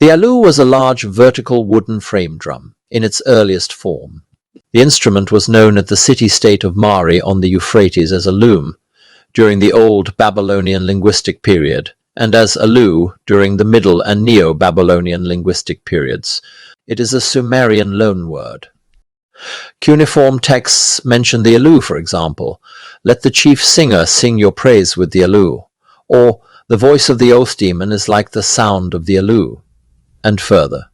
The alu was a large vertical wooden frame drum in its earliest form. The instrument was known at the city-state of Mari on the Euphrates as alum during the Old Babylonian linguistic period, and as alu during the Middle and Neo-Babylonian linguistic periods. It is a Sumerian loanword. Cuneiform texts mention the alu, for example, "Let the chief singer sing your praise with the alu," or "The voice of the oath demon is like the sound of the alu," and further.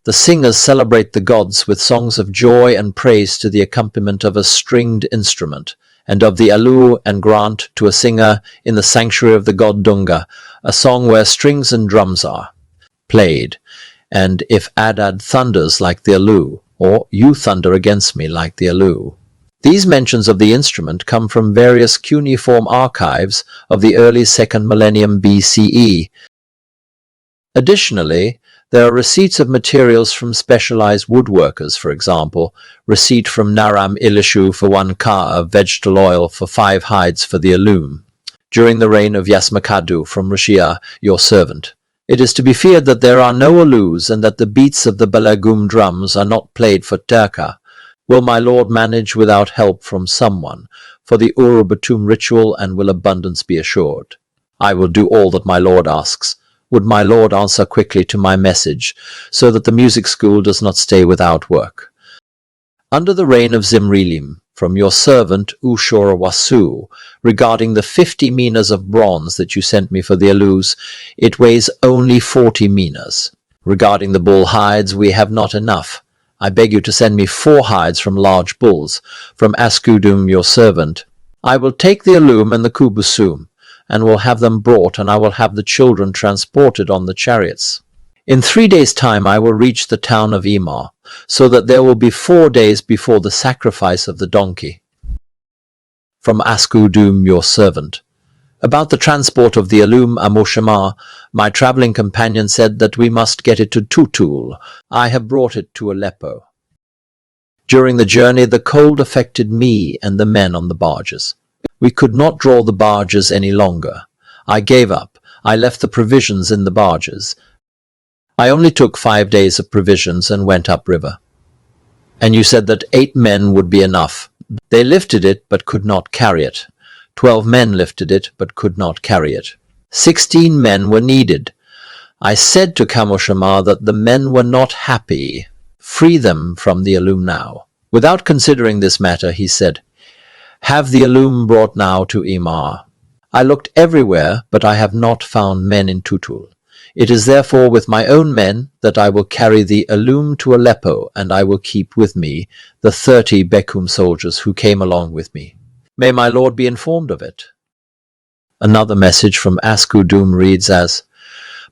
The singers celebrate the gods with songs of joy and praise to the accompaniment of a stringed instrument, and of the alu, and grant to a singer in the sanctuary of the god Dunga a song where strings and drums are played, and if Adad thunders like the alu, or you thunder against me like the alu. These mentions of the instrument come from various cuneiform archives of the early 2nd millennium BCE. Additionally, there are receipts of materials from specialized woodworkers, for example, receipt from Naram Ilishu for 1 ka of vegetable oil for 5 hides for the alum, during the reign of Yasmakadu from Rashia, your servant. It is to be feared that there are no alus and that the beats of the balagum drums are not played for terka. Will my lord manage without help from someone for the Urubatum ritual, and will abundance be assured? I will do all that my lord asks. Would my lord answer quickly to my message, so that the music school does not stay without work? Under the reign of Zimrilim, from your servant Ushur-Wasu, regarding the 50 minas of bronze that you sent me for the alus, it weighs only 40 minas. Regarding the bull hides, we have not enough. I beg you to send me 4 hides from large bulls, from Askudum your servant. I will take the alum and the kubusum, and will have them brought, and I will have the children transported on the chariots. In 3 days' time I will reach the town of Emar, so that there will be 4 days before the sacrifice of the donkey. From Askudum your servant. About the transport of the alum Amushama, my travelling companion said that we must get it to Tutul. I have brought it to Aleppo. During the journey the cold affected me and the men on the barges. We could not draw the barges any longer. I gave up. I left the provisions in the barges. I only took 5 days of provisions and went upriver. And you said that 8 men would be enough. They lifted it, but could not carry it. 12 men lifted it, but could not carry it. 16 men were needed. I said to Kamoshama that the men were not happy. Free them from the alum now. Without considering this matter, he said, have the alum brought now to Emar. I looked everywhere, but I have not found men in Tutul. It is therefore with my own men that I will carry the alum to Aleppo, and I will keep with me the 30 Bekum soldiers who came along with me. May my lord be informed of it. Another message from Askudum reads as,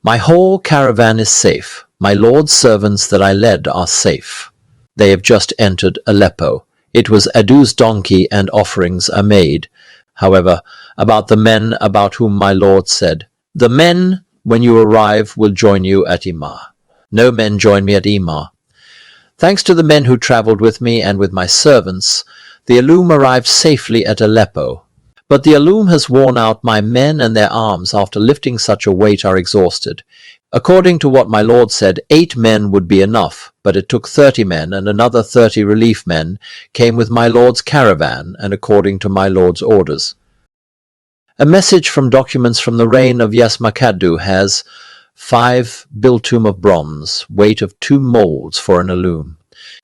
my whole caravan is safe. My lord's servants that I led are safe. They have just entered Aleppo. It was Adu's donkey, and offerings are made. However, about the men about whom my lord said, the men, when you arrive, will join you at Emar. No men join me at Emar. Thanks to the men who travelled with me and with my servants, the alum arrived safely at Aleppo. But the alum has worn out. My men and their arms after lifting such a weight are exhausted. According to what my lord said, 8 men would be enough, but it took 30 men, and another 30 relief men came with my lord's caravan, and according to my lord's orders. A message from documents from the reign of Yasmakadu has 5 biltum of bronze, weight of 2 molds for an alum.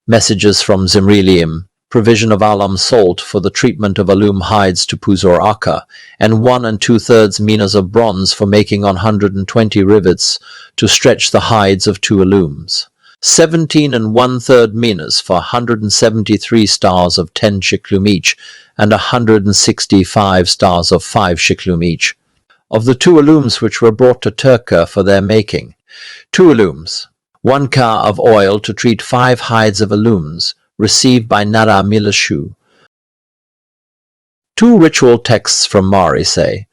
Messages from Zimrilim, provision of alum salt for the treatment of alum hides to Puzor Akka, and 1 2/3 minas of bronze for making 120 rivets to stretch the hides of 2 alums. 17 1/3 minas for 173 stars of 10 shiklum each, and 165 stars of 5 shiklum each. Of the 2 alums which were brought to Turka for their making, 2 alums, 1 ka of oil to treat 5 hides of alums, received by Nara Milashu. 2 ritual texts from Mari say,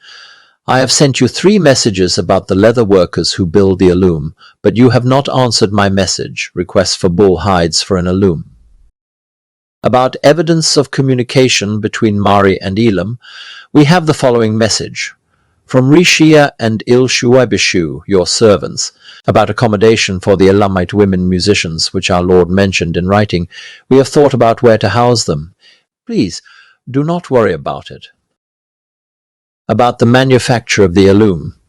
I have sent you 3 messages about the leather workers who build the alum, but you have not answered my message, request for bull hides for an alum. About evidence of communication between Mari and Elam, we have the following message. From Rishia and Il-Shuaibishu, your servants, about accommodation for the Elamite women musicians, which our Lord mentioned in writing, we have thought about where to house them. Please, do not worry about it. About the manufacture of the alum.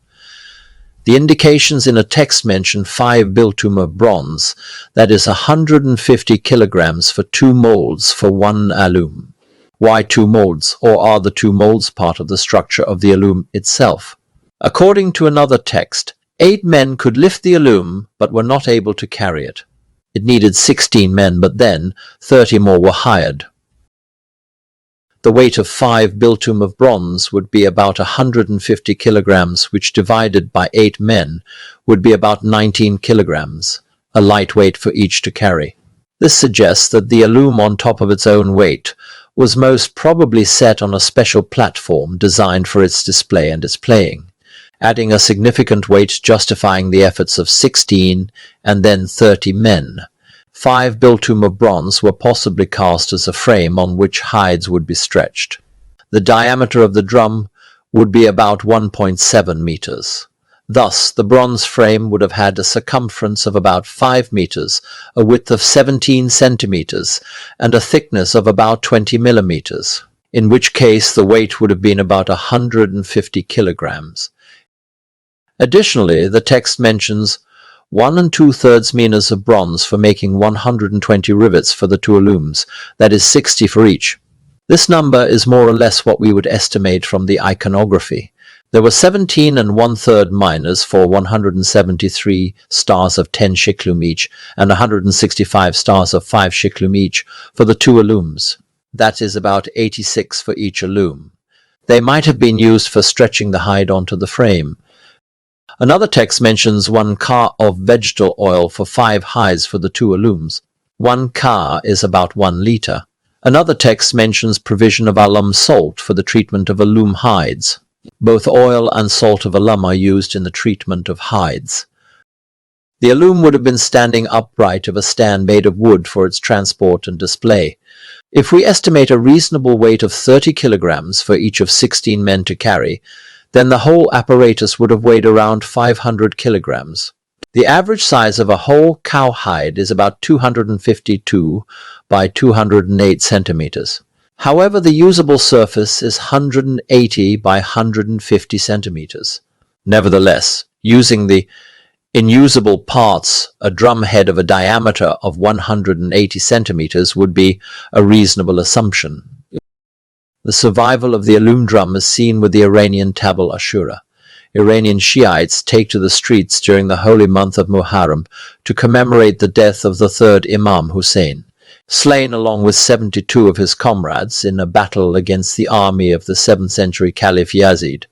The indications in a text mention 5 biltum of bronze, that is 150 kilograms for 2 molds for 1 alum. Why 2 molds, or are the 2 molds part of the structure of the alum itself? According to another text, 8 men could lift the alum, but were not able to carry it. It needed 16 men, but then 30 more were hired. The weight of 5 biltum of bronze would be about 150 kilograms, which divided by 8 men would be about 19 kilograms, a light weight for each to carry. This suggests that the alum on top of its own weight was most probably set on a special platform designed for its display and its playing, adding a significant weight justifying the efforts of 16 and then 30 men. 5 biltum of bronze were possibly cast as a frame on which hides would be stretched. The diameter of the drum would be about 1.7 meters. Thus, the bronze frame would have had a circumference of about 5 meters, a width of 17 centimeters, and a thickness of about 20 millimeters, in which case the weight would have been about 150 kilograms. Additionally, the text mentions 1 2/3 minas of bronze for making 120 rivets for the 2 alums, that is 60 for each. This number is more or less what we would estimate from the iconography. There were 17 1/3 minas for 173 stars of 10 shiklum each, and 165 stars of 5 shiklum each for the 2 alums. That is about 86 for each alum. They might have been used for stretching the hide onto the frame. Another text mentions 1 ka of vegetable oil for 5 hides for the 2 alums. 1 ka is about 1 liter. Another text mentions provision of alum salt for the treatment of alum hides. Both oil and salt of alum are used in the treatment of hides. The alum would have been standing upright of a stand made of wood for its transport and display. If we estimate a reasonable weight of 30 kilograms for each of 16 men to carry, then the whole apparatus would have weighed around 500 kilograms. The average size of a whole cow hide is about 252 by 208 centimeters. However, the usable surface is 180 by 150 centimeters. Nevertheless, using the inusable parts, a drum head of a diameter of 180 centimeters would be a reasonable assumption. The survival of the alum drum is seen with the Iranian Tabul Ashura. Iranian Shiites take to the streets during the holy month of Muharram to commemorate the death of the 3rd Imam Hussein, slain along with 72 of his comrades in a battle against the army of the 7th century Caliph Yazid.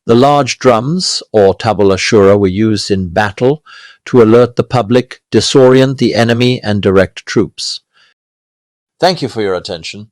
The large drums, or Tabul Ashura, were used in battle to alert the public, disorient the enemy, and direct troops. Thank you for your attention.